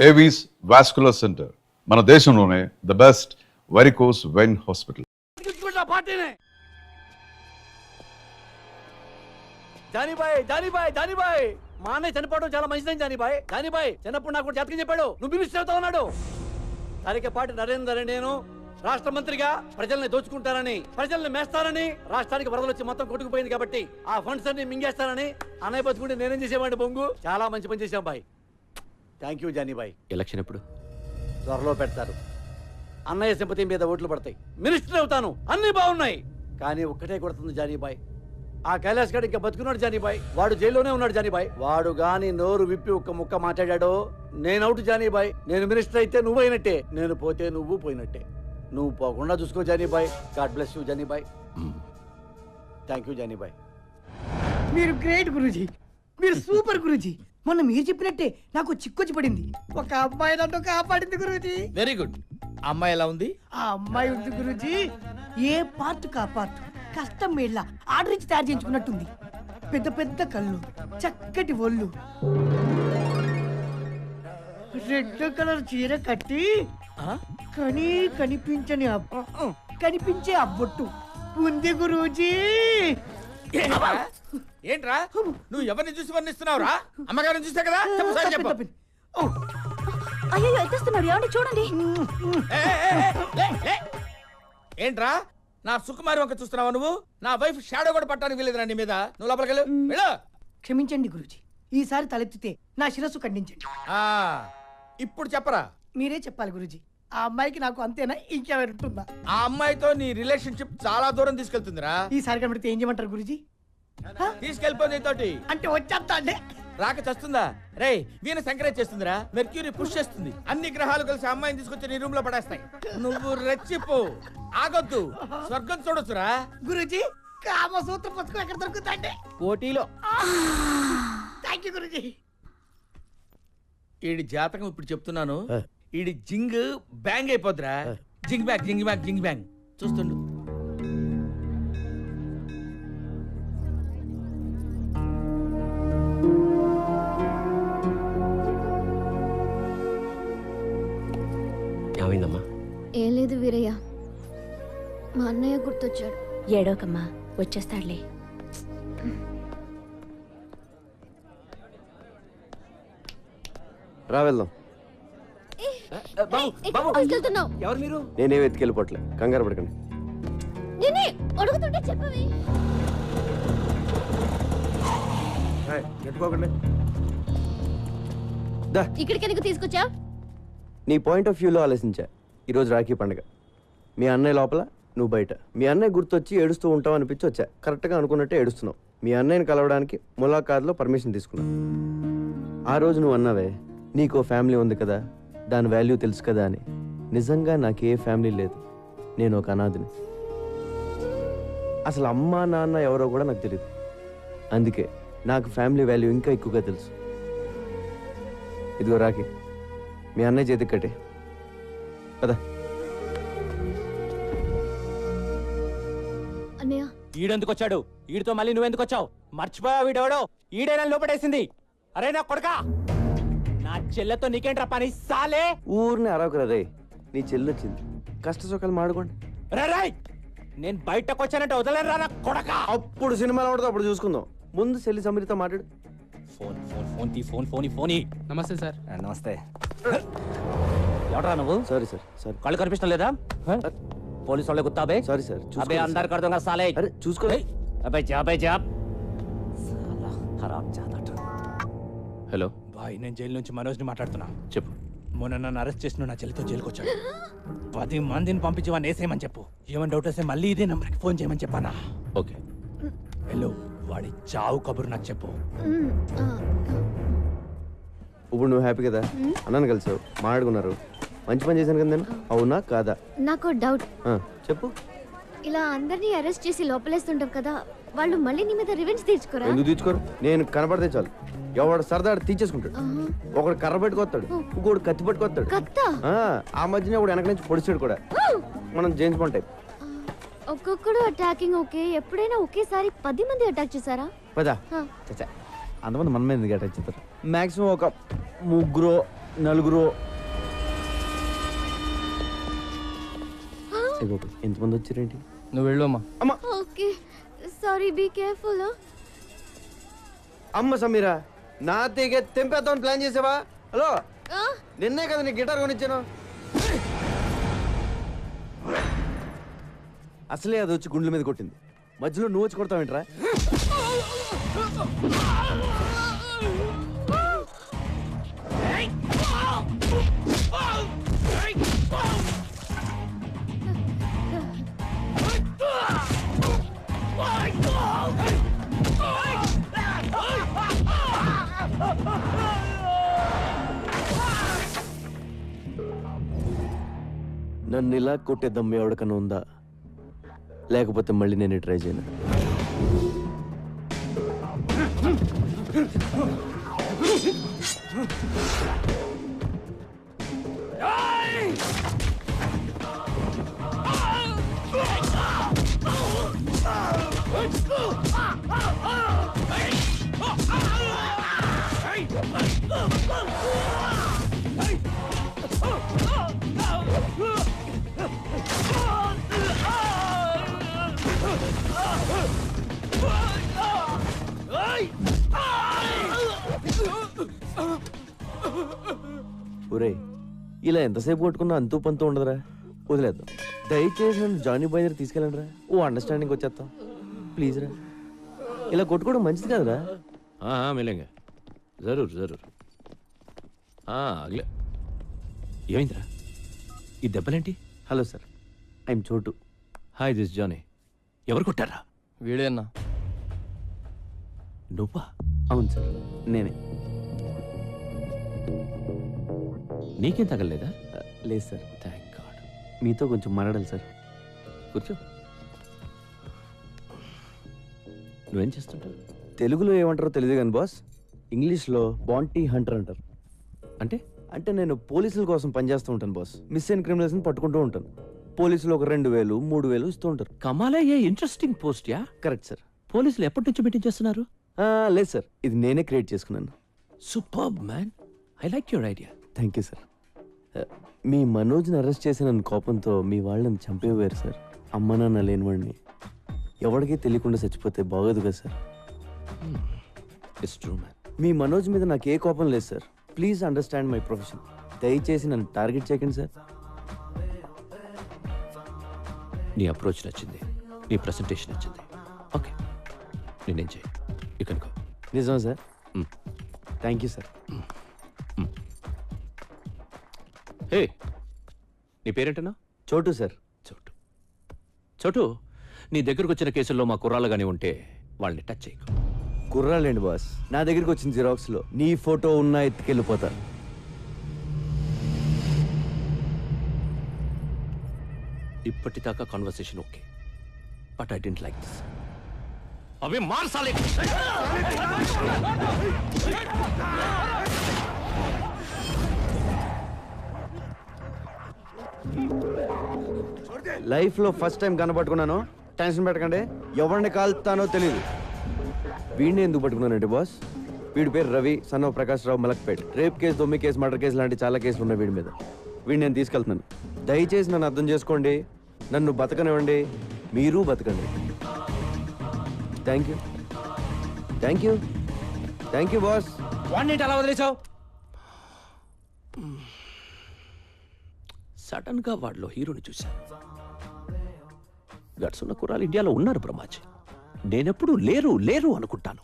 Avis vascular centre మన దేశంలోనే the best varicose vein hospital. Jani Bhai మా అన్నయ్య చనిపోవడం చాలా మంచిదని జానీబాయ్ చిన్నప్పుడు నాకు జాతకం చెప్పాడు, నువ్వు మినిస్టర్ అవుతా ఉన్నాడు. తరికపాటి నరేందర్ నేను రాష్ట్ర మంత్రిగా ప్రజల్ని దోచుకుంటారని, ప్రజల్ని మేస్తారని, రాష్ట్రానికి వరదలు వచ్చి మొత్తం కొట్టుకుపోయింది కాబట్టి ఆ ఫండ్స్ అన్ని మింగేస్తారని అన్నయ్య బతుకుంటే నేనేం చేసేవాడిని బొంగు. చాలా మంచి పని చేశాం బాయ్. థ్యాంక్ యూ జానీబాయ్. ఎలక్షన్ ఎప్పుడు? త్వరలో పెడతారు. అన్నయ్య సింపతి మీద ఓట్లు పడతాయి, మినిస్టర్ అవుతాను, అన్ని బాగున్నాయి. కానీ ఒక్కటే కొడుతుంది జానీబాయ్, ఆ కైలాస్ గారు ఇంకా బతుకున్నాడు జానీబాయ్. వాడు జైల్లోనే ఉన్నాడు జానీబాయ్. వాడు గాని నోరు విప్పి ఒక్క ముక్క మాట్లాడాడో నేను అవుట్ జానీబాయ్. నేను మినిస్టర్ అయితే నువ్వు అయినట్టే, నేను పోతే నువ్వు పోయినట్టే. నువ్వు పోకుండా చూసుకో Jani Bhai. God bless you Jani Bhai. Thank you Jani Bhai. మీరు గ్రేట్ గురూజీ, మీరు సూపర్ గురూజీ. మొన్న మీరు చెప్పినట్టే నాకు చిక్కొచ్చి పడింది. ఒక అమ్మాయి నన్ను కాపాడింది గురూజీ. Very good. అమ్మాయి ఎలా ఉంది? ఆ అమ్మాయి ఉంది గురూజీ, ఏ పార్ట్ కా పార్ట్ కష్టం మేళ్ళ ఆర్డర్ ఇచ్చి తయారు చేయించుకున్నట్టుంది. పెద్ద పెద్ద కళ్ళు, చక్కటి ఒళ్ళు, రెడ్ కలర్ చీర కట్టి కనిపించే అబ్బొట్టు ఉంది గురూజీ. ఏంట్రా నువ్వు ఎవరిని చూసి వర్ణిస్తున్నావురా? అమ్మగారిని చూసా కదా. అయ్యో ఎత్తేస్తున్నాడు, ఏమండి చూడండి. ఏంట్రా నా సుకుమారి వంక చూస్తున్నావా నువ్వు? నా వైఫ్ షాడో కూడా పట్టడానికి వెళ్ళేదిరా నీ మీద. నువ్వు లోపలికి వెళ్ళు. క్షమించండి గురూజీ, ఈసారి తలెత్తితే నా శిరస్సు ఖండించండి. ఇప్పుడు చెప్పరా? మీరే చెప్పాలి గురూజీ. ఆ అమ్మాయికి నాకు అంతేనా, ఇంకెవరుంటుందా? ఆ అమ్మాయితో నీ రిలేషన్షిప్ చాలా దూరం తీసుకెళ్తుందిరా. ఈసారి కనబడితే ఏం చేయమంటారు గురూజీ? తీసుకెళ్ళిపోతే తోటి అంటే వచ్చేస్తా అంటే రాక చస్తుందా? రే వీణ సంక్రేజ్ చేస్తుందిరా, మెర్క్యూరీ పుష్ చేస్తుంది. అన్ని గ్రహాలు కలిసి అమ్మాయిని తీసుకొచ్చి నీ రూమ్ లో పడేస్తాయి. నువ్వు రెచ్చిపో, ఆగొద్దు, స్వర్గం చూడొచ్చురా. గురూజీ కామసూత్ర పుస్తకం ఎక్కడ దొరుకుతాండి? కోటిలో. థ్యాంక్ యూ గురూజీ. ఈడి జాతకం ఇప్పుడు చెప్తున్నాను, ఈడి జింగ్ బ్యాంగ్ అయిపోద్దిరా. జింగ్ బ్యాంగ్ జింగ్ బ్యాంగ్ జింగ్ బ్యాంగ్ చూస్తుండు. ఏమైందమ్మా? ఏం లేదు వీరయ్య, మా అన్నయ్య గుర్తొచ్చాడు. ఏడోకమ్మా, వచ్చేస్తాడులే. రా వెళ్దాం. ఎవరు మీరు? నేనేం ఎత్తుకెళ్ళిపోవట్లే, కంగారు పడకండి. నేనే అడుగుతుంటే చెప్పవే. ఇక్కడికి ఎందుకు తీసుకొచ్చా? నీ పాయింట్ ఆఫ్ వ్యూలో ఆలోచించా. ఈరోజు రాఖీ పండుగ, మీ అన్నయ్య లోపల, నువ్వు బయట. మీ అన్నయ్య గుర్తొచ్చి ఏడుస్తూ ఉంటావు అనిపించి వచ్చా. కరెక్ట్గా అనుకున్నట్టే ఏడుస్తున్నావు. మీ అన్నయ్యని కలవడానికి ములాఖాత్లో పర్మిషన్ తీసుకున్నావు. ఆ రోజు నువ్వు అన్నావే, నీకో ఫ్యామిలీ ఉంది కదా, దాని వాల్యూ తెలుసు కదా అని. నిజంగా నాకు ఏ ఫ్యామిలీ లేదు, నేను ఒక అనాథిని. అసలు అమ్మా నాన్న ఎవరో కూడా నాకు తెలియదు. అందుకే నాకు ఫ్యామిలీ వాల్యూ ఇంకా ఎక్కువగా తెలుసు. ఇదిగో రాఖీ, మీ అన్నయ్య చేతికి కట్టే కదా. అన్నయ్య ఈడెందుకు వచ్చాడు? ఈడితో మళ్ళీ నువ్వెందుకు వచ్చావు? మర్చిపోయా వీడెవడో? ఈడైనా లోపడేసింది. అరే నా కొడకా, నా చెల్లెతో నీకేంట్రా పని? సాలే ఊరిని అరవకురా రే, నీ చెల్లొచ్చింది, కష్ట సుఖాలు మాడుకోండి. రాయ్, నేను బయటకు వచ్చానంటే వదలరా నా కొడకా. అప్పుడు సినిమాలు ఆడతా, అప్పుడు చూసుకుందాం. ముందు చెల్లి సమీరితో మాట్లాడు. ఫోన్ ఫోన్ ఫోన్ తీ, ఫోన్ ఫోన్ ఫోన్. నమస్తే సార్. నమస్తే. ఎవడరా నువ్వు? Sorry sir, sorry. కళ్ళు కనిపిస్తాం లేదా? పోలీసు వాళ్ళే గుత్తాబే. Sorry sir. అబే అందరు కడతాం కదా సాలే. అరే చూసుకో. అబే జాబే జాబ్. ఖరాబ్ జాదట. హలో బాయ్, నేను జైలు నుంచి మనోజ్ని మాట్లాడుతున్నా. చెప్పు. మొన్న నన్ను అరెస్ట్ చేసిన నా చెల్లితో జైలుకి వచ్చాడు. 10 మందిని పంపించి వాడిని వేసేయమని చెప్పు. ఏమైనా డౌట్ వస్తే మళ్ళీ ఇదే నెంబర్కి ఫోన్ చేయమని చెప్పానా? ఓకే. హలో, వాడి చావు కబురు నాకు చెప్పు. ఇప్పుడు నువ్వు హ్యాపీ కదా? అన్నాను కలిసావు, మాట్లాడుకున్నారు, మంచి పని చేశాను కదా నేను. అవునా కాదా? నాకు డౌట్. చెప్పు. ఇలా అందరినీ అరెస్ట్ చేసి లోపలేస్తుంటాం కదా, వాళ్ళు మళ్ళీ నీ మీద రివెంజ్ తీర్చుకోరా? ఎందుకు తీర్చుకోరు? నేను కనపడితే చాలు, ఎవడు సరదా తీర్చేసుకుంటాడు. ఒకడు కర్ర పెట్టుకొస్తాడు, ఇంకోడు కత్తి పట్టుకొస్తాడు. ఆ మధ్యన ఒకడు వెనక నుంచి పొడిచాడు కూడా. మనం జేమ్స్ బాండ్ టైప్. ఒక్కొక్కడు అటాకింగ్ ఓకే, ఎప్పుడైనా ఒకేసారి 10 మంది అటాక్ చేశారా? పదా అంతమంది మన మీద ఎందుకు అటాక్ చేస్తారు? మాక్సిమం ఒక 3 నలుగురు. ఎంతమంది వచ్చారేంటి? నువ్వు వెళ్ళు అమ్మా. అమ్మ ఓకే సారీ బీ కేర్ఫుల్. అమ్మ సమీరా, నా తీగ తెంపేద్దామని ప్లాన్ చేసావా? హలో, నిన్నే కదా నీ గిటార్ కొనిచ్చాను. అసలే అది వచ్చి గుండెల మీద కొట్టింది, మధ్యలో నువ్వు వచ్చి కొడతావేంట్రా? నన్ను ఇలా కొట్టే దమ్ము ఎవరికన్నా ఉందా? లేకపోతే మళ్ళీ నేను ట్రై చేయను. ఒరే, ఇలా ఎంతసేపు కొట్టుకున్నా అంతూ పంతూ ఉండదురా, వదిలేద్దాం. దయచేసి నన్ను జానీ బాయ్ దగ్గర తీసుకెళ్ళండి రా, ఓ అండర్స్టాండింగ్ వచ్చేస్తాం ప్లీజ్ రా. ఇలా కొట్టుకోవడం మంచిది కాదురా. మిలేంగా జరూర్ జరూర్. అగలే. ఏమైందిరా ఈ దెబ్బలేంటి? Hello sir, I'm Chotu. Hi this Johnny. ఎవరు కొట్టారా? వీడేనా? నువ్వా? అవును సార్, నేనే. నీకేం తగలలేదా? లేదు సార్. Thank God. మీతో కొంచెం మాట్లాడాలి సార్. కూర్చో. నువ్వేం చేస్తుంటావు? తెలుగులో ఏమంటారో తెలియదు కానీ బాస్, ఇంగ్లీష్లో బాంటీ హంటర్ అంటారు. అంటే అంటే నేను పోలీసుల కోసం పనిచేస్తూ ఉంటాను బాస్. మిస్ అయిన క్రిమినల్స్ని పట్టుకుంటూ ఉంటాను. పోలీసులు ఒక 2,000, 3,000 ఇస్తూ ఉంటారు. కమాలే, ఏ ఇంట్రెస్టింగ్ పోస్ట్ యా. Correct sir. పోలీసులు ఎప్పటి నుంచి మీటింగ్ చేస్తున్నారు? లేదు సార్, ఇది నేనే క్రియేట్ చేసుకున్నాను. Superb man, I like your idea. Thank you sir. మీ మనోజ్ని అరెస్ట్ చేసిన కోపంతో మీ వాళ్ళని చంపేవారు సార్. అమ్మ నాన్న లేనివాడిని ఎవరికీ తెలియకుండా చచ్చిపోతే బాగోదు కదా సార్. It's true man. మీ మనోజ్ మీద నాకు ఏ కోపం లేదు sir. Please understand my profession. దయచేసి నన్ను టార్గెట్ చేయకండి సార్. నీ అప్రోచ్ నచ్చింది, నీ ప్రెసెంటేషన్ నచ్చింది. ఓకే, నేనేం చేయి, యూ కెన్ గో. నిజమా sir? Thank you sir. Hey, నీ పేరేంటనా? చోటు సార్. చోటు. చోటు, నీ దగ్గరకు వచ్చిన కేసుల్లో మా కుర్రాళ్ళగానే ఉంటే వాళ్ళని టచ్ చేయకు. కుర్రాలేండి బాస్, నా దగ్గరికి వచ్చిన జిరాక్స్లో నీ ఫోటో ఉన్నా ఎత్తుకెళ్ళిపోతారు. ఇప్పటిదాకా conversation okay, but I don't like this. అవి మార్చాలి. లైఫ్లో ఫస్ట్ టైం కనపట్టుకున్నాను. టెన్షన్ పెట్టకండి, ఎవరిని కాల్తానో తెలియదు. వీడిని ఎందుకు పట్టుకున్నానంటే బాస్, వీడి పేరు Ravi, son of Prakash Rao, Malakpet. Rape case, దొమ్మి కేసు, మర్డర్ కేసు లాంటి చాలా కేసులు ఉన్నాయి వీడి మీద. వీడిని నేను తీసుకెళ్తున్నాను. దయచేసి నన్ను అర్థం చేసుకోండి, నన్ను బతకనివ్వండి, మీరు బతకండి. Thank you, thank you, thank you boss. వాడిని అలా వదిలేసావు? సడన్ గా వాడిలో హీరోని చూశాను. గట్స్ ఉన్న కుర్రాలు ఇండియాలో ఉన్నారు బ్రహ్మాజీ. నేనెప్పుడు లేరు లేరు అనుకుంటాను.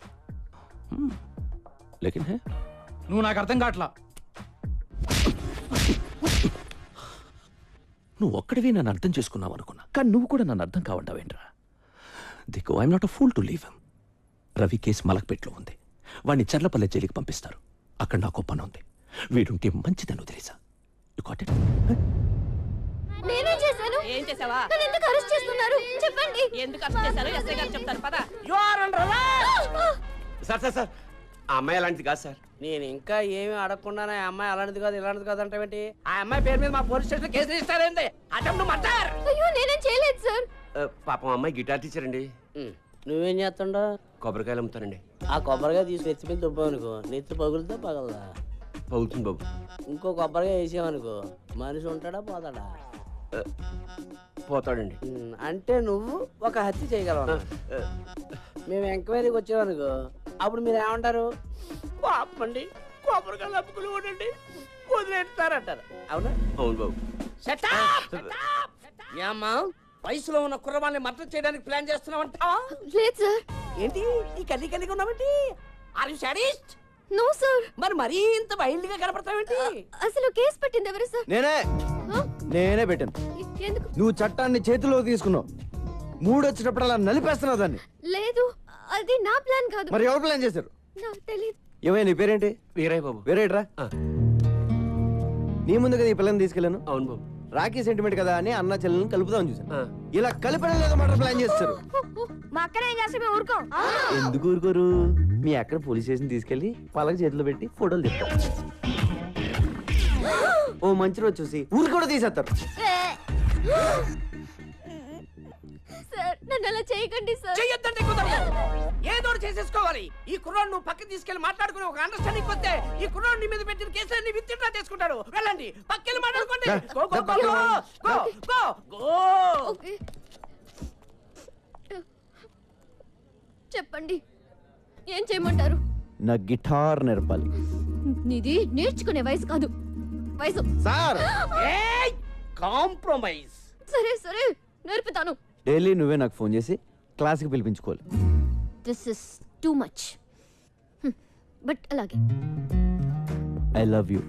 లేకిన్ హే, నువ్వు నాకు అర్థం కావట్లా. నువ్వు ఒక్కడివి నన్ను అర్థం చేసుకున్నావు అనుకున్నా, కానీ నువ్వు కూడా నన్ను అర్థం కావంటావేంట్రా? దిక్కు, I'm not a fool to leave him. Ravi case మలక్పేట్లో ఉంది. వాడిని చర్లపల్లె జైలుకి పంపిస్తారు. అక్కడ నాకు పని ఉంది. వీడుంటే మంచిదని వదిలేసా. You got it? నేనేం చేశాను? ఏం చేసావా? నన్ను ఎందుకు అరెస్ట్ చేస్తున్నారు? చెప్పండి. ఎందుకు అరెస్ట్ చేశారో ఎస్ఐ గారు చెప్తారు. పద. సార్ సార్ సార్, ఆ అమ్మాయి అలాంటిది కాదు సార్. నేను ఇంకా ఏమి అడగకుండానే ఆ అమ్మాయి అలాంటిది కాదు ఇలాంటిది కాదు అంటే ఆ అమ్మాయి పేరు మీద మా police station case register attempt murder. అయ్యో నేనేం చేయలేదు సార్. పాపం అమ్మాయి గిటార్ టీచర్ అండి. నువ్వేం చేస్తుండో? కొబ్బరికాయలు అమ్ముతానండి. ఆ కొబ్బరిగా తీసి నెత్తి మీద దుబ్బావు అనుకో, నెత్తి పగులుతా పగలదా? అవుతుంది బాబు. ఇంకో కొబ్బరిగా వేసామనుకో మనిషి ఉంటాడా పోతాడా? పోతాడండి. అంటే నువ్వు ఒక హత్య చేయగలవు. మేము ఎంక్వైరీకి వచ్చామనుకో అప్పుడు మీరు ఏమంటారు? పాపండి కొబ్బరికాయలు అప్పుకులు ఉండండి వదిలేస్తారంటారు. అవునా? అవును బాబు. ఏమ్మా వయసులో ఉన్న కుర్రవాళ్ళని మర్డర్ చేయడానికి ప్లాన్ చేస్తున్నావంటా? లేదు సార్. ఏంటి ఈ కల్లి కలిగి ఉన్నావంటి? Are you sadist? No sir. మరి మరీ ఇంత వైల్డ్ గా కనపడతావేంటి? అసలు కేసు పెట్టింది ఎవరు సార్? నేనే పెట్టాను. ఎందుకు? నువ్వు చట్టాన్ని చేతిలో తీసుకున్నావు. మూడొచ్చినప్పుడు అలా నలిపేస్తున్నావు దాన్ని. లేదు, అది నా ప్లాన్ కాదు. మరి ఎవరు ప్లాన్ చేశారు? నాకు తెలియదు. ఏమైనా నీ పేరేంటి? వీరయ్య బాబు. వేరేట్రా? నీ ముందు కదా ఈ పిల్లని తీసుకెళ్ళాను. అవును బాబు. రాఖీ సెంటిమెంట్ కదా అని అన్న చెల్లెలను కలుపుదామని చూసాను. ఇలా కలిపడం లేదో మాట ప్లాన్ చేస్తారు. మా అక్కడ ఏం చేస్తే మేము ఊరుకోం. ఎందుకు ఊరుకోరు? మీ అక్కడ పోలీస్ స్టేషన్ తీసుకెళ్లి పలక చేతిలో పెట్టి ఫోటోలు తీస్తారు. ఓ మంచి రోజు చూసి ఊరు కూడా తీసేస్తారు. సార్ నన్ను అలా చేయకండి సార్. చెయ్యొద్దంటే కుదరదు. ఏదో చేసేసుకోవాలి. ఈ కుర్రాడు నువ్వు పక్కకి తీసుకెళ్లి మాట్లాడుకుని ఒక అండర్స్టాండింగ్ వస్తే ఈ కుర్రాడు నీ మీద పెట్టిన కేసులన్నీ విత్డ్రా చేసుకుంటాడు. వెళ్ళండి పక్కకి మాట్లాడుకోండి. Go go go go go go. Okay చెప్పండి, ఏం చేయమంటారు? నా గిటార్ నేర్పాలి. నీది నేర్చుకునే వయసు కాదు, వయసు. సార్ ఏయ్ కాంప్రమైజ్. సరే సరే నేర్పుతాను. డైలీ నువ్వే నాకు ఫోన్ చేసి క్లాస్కి పిలిపించుకోవాలి. This is too much. But అలాగే. I love you.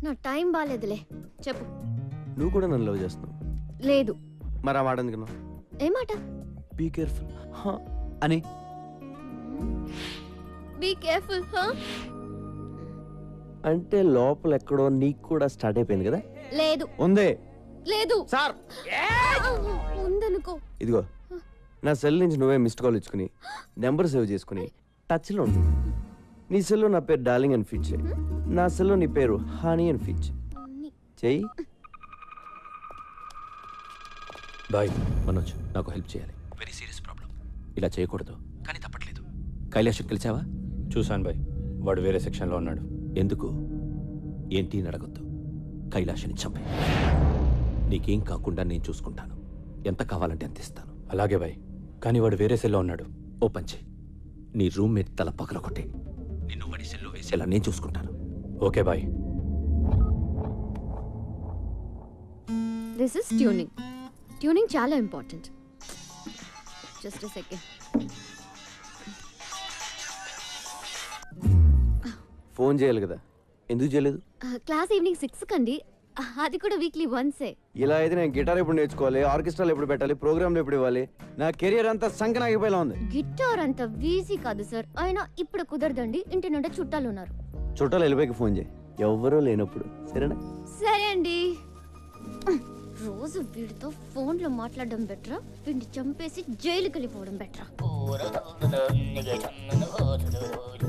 నా టైం బాగాలేదులే, చెప్పు. నువ్వు కూడా నన్ను లవ్ చేస్తున్నావు. లేదు. మరి ఆ మాట ఎందుకు? ఏ మాట? బీ కేర్ఫుల్ అని. బీ కేర్ఫుల్ అంటే లోపల ఎక్కడో నీకు కూడా స్టార్ట్ అయిపోయింది కదా? లేదు. ఉందే. లేదు సార్ ఉందనుకో. ఇదిగో నా సెల్ నుంచి నువ్వే మిస్డ్ కాల్ ఇచ్చుకుని నెంబర్ సేవ్ చేసుకుని టచ్లో ఉండు. నీ సెల్లో నా పేరు డార్లింగ్ అని ఫీచ్ చేయి. నా సెల్లో నీ పేరు హనీ అని ఫీచ్ చెయ్యి. బాయ్ మనోజ్, నాకు హెల్ప్ చేయాలి. Very serious problem. ఇలా చేయకూడదు కానీ తప్పట్లేదు. కైలాష్ని కలిసావా? చూశాను బాయ్, వాడు వేరే సెక్షన్లో ఉన్నాడు. ఎందుకు ఏంటి అని అడగొద్దు. కైలాష్ని చంపే. నీకేం కాకుండా నేను చూసుకుంటాను. ఎంత కావాలంటే అంత ఇస్తాను. అలాగే బాయ్, కానీ వాడు వేరే సెల్లో ఉన్నాడు. ఓపెన్ చేయి. నీ రూమ్మేట్ తల పగల కొట్టే. నిన్ను వాడి సెల్లో వేసేలా నేను చూసుకుంటాను. Okay bye. This is tuning. Tuning చాలా important. Just a second. Phone చేయాలి కదా, ఎందుకు చేయలేదు? క్లాస్ ఈవినింగ్ 6 కండి. అది కూడా వీక్లీ వన్సే. ఇలా అయితే నేను గిటార్ ఎప్పుడు నేర్చుకోవాలి, ఆర్కెస్ట్రాలు ఎప్పుడు పెట్టాలి, ప్రోగ్రాంలు ఎప్పుడు ఇవ్వాలి? నా కెరియర్ అంతా సంకనాగిపోయేలా ఉంది. గిటార్ అంత ఈజీ కాదు సార్. అయినా ఇప్పుడు కుదరదండి, ఇంటి నుండి చుట్టాలు ఉన్నారు. చుట్టాలు వెళ్ళిపోయి ఫోన్ చేయి, ఎవరూ లేనప్పుడు. సరేనా? సరే అండి. రోజు వీడితో ఫోన్లో మాట్లాడడం బెటరా, వీడిని చంపేసి జైలుకి వెళ్ళిపోవడం బెటరా?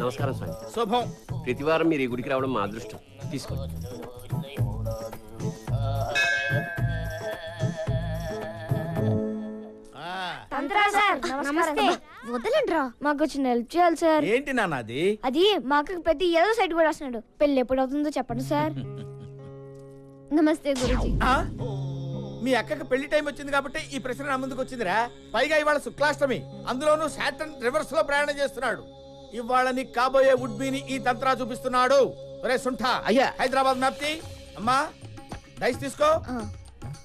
నమస్కారం స్వామి. శుభం. ప్రతి వారం మీరు ఈ గుడికి రావడం మా అదృష్టం. తీసుకోండి. నమస్తే. వదలండ్రా, మాకు వచ్చిన హెల్ప్ చేయాలి సార్. ఏంటి నాన్నది? అది మా అక్కకి పెద్ద ఏదో సైడ్ కూడా వస్తున్నాడు. పెళ్ళి ఎప్పుడు అవుతుందో చెప్పండి సార్. నమస్తే గురుజీ. మీ అక్కకి పెళ్లి టైం వచ్చింది కాబట్టి ఈ ప్రశ్న నా ముందుకు వచ్చిందిరా. పైగా ఇవాళ శుక్లాష్టమి, అందులోనూ సాటర్న్ రివర్స్ లో ప్రయాణం చేస్తున్నాడు. ఇవాళ నీకు కాబోయే వుడ్బీని ఈ తంత్రా చూపిస్తున్నాడు. ఒరే సుంఠా, అయ్యా. హైదరాబాద్ మ్యాప్తి. అమ్మా డైస్ తీసుకో,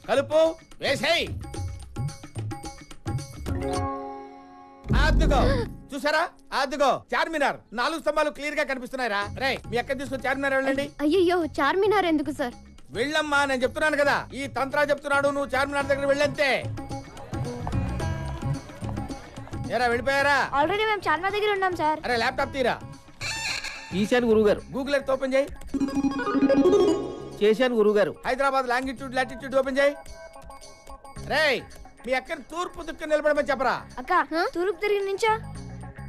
కలుపు, వేసేయ్. అద్దుగో, చూసారా? అద్దుగో చార్మినార్ 4 స్తంభాలు క్లియర్ గా కనిపిస్తున్నాయిరా. రే మీ అక్కని తీసుకొని చార్మినార్ వెళ్ళండి. అయ్యయ్యో, చార్మినార్ ఎందుకు సార్? వెళ్ళమ్మా, నేను చెప్తున్నాను కదా. ఈ తంత్రా చెప్తున్నాడు, నువ్వు చార్మినార్ దగ్గర వెళ్ళంతే. ఏరా వెళ్ళిపోయారా? ఆల్రెడీ మేము చార్మినార్ దగ్గర ఉన్నాం సార్. అరే ల్యాప్టాప్ తీరా. తీశాను గురువు గారు. గూగుల్ ఎర్త్ ఓపెన్ చేయి. చేశాను గురువు గారు. హైదరాబాద్ లాంగిట్యూడ్ లాటిట్యూడ్ ఓపెన్ చేయి. రేయ్ మీ అక్కని తూర్పు దిక్కు నిలబడమని చెప్పరా. అక్క తూర్పు తిరిగి నుంచా?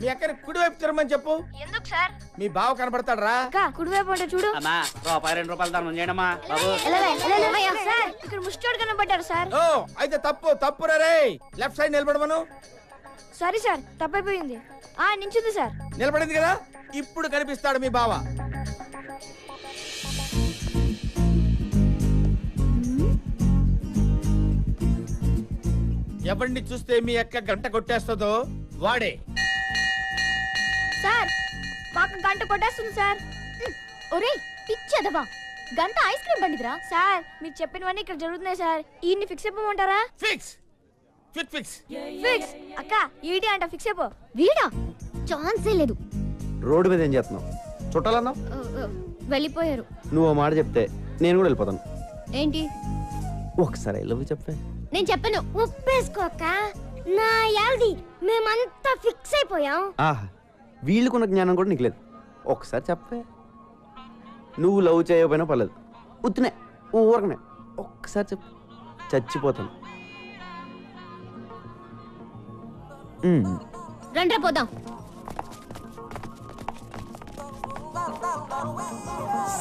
మీ అక్కని కుడివైపు తిరగమని చెప్పు. ఎందుకు సార్? మీ బావ కనబడతాడు రా. అక్క కుడివైపు అంటే చూడు. అమ్మా రూపాయి 2 రూపాయలు దానం చేయడమ్మా బాబు. సార్ ఇక్కడ ముష్టోడు కనబడ్డారు సార్. ఓ అయితే తప్పు రే. లెఫ్ట్ సైడ్ నిలబడమను. సారీ సార్, తప్పైపోయింది. నించుంది సార్. నిలబడింది కదా, ఇప్పుడు కనిపిస్తాడు మీ బావ. ఎవరిని చూస్తే మీ అక్క గంట కొట్టేస్తుందో వాడే. సార్ మాకు గంట కొట్టేస్తుంది సార్. ఒరేయ్ పిచ్చదవా, గంట ఐస్ క్రీమ్ బండిదిరా. సార్ మీరు చెప్పినవన్నీ ఇక్కడ జరుగుతున్నాయి సార్. ఈయన్ని ఫిక్స్ అయిపోమంటారా? Fix fix fix fix. అక్క ఈడి అంట ఫిక్స్ అయిపో. వీడా ఛాన్సే లేదు. రోడ్డు మీద ఏం చేస్తున్నావు? చుట్టాలన్నావు, వెళ్ళిపోయారు. నువ్వు ఓ మాట చెప్తే నేను కూడా వెళ్ళిపోతాను. ఏంటి? ఒకసారి ఐ లవ్ యూ చెప్పే. నేను చెప్పను. ఒప్పేసుకోక నా యాల్ది మేమంతా ఫిక్స్ అయిపోయాం. ఆహా, వీళ్ళకున్న జ్ఞానం కూడా నీకు లేదు. ఒకసారి చెప్పే. నువ్వు లవ్ చేయకపోయినా పర్లేదు, ఉత్తునే ఊరకనే ఒక్కసారి చెప్పు, చచ్చిపోతాను. రండ్రా పోదాం.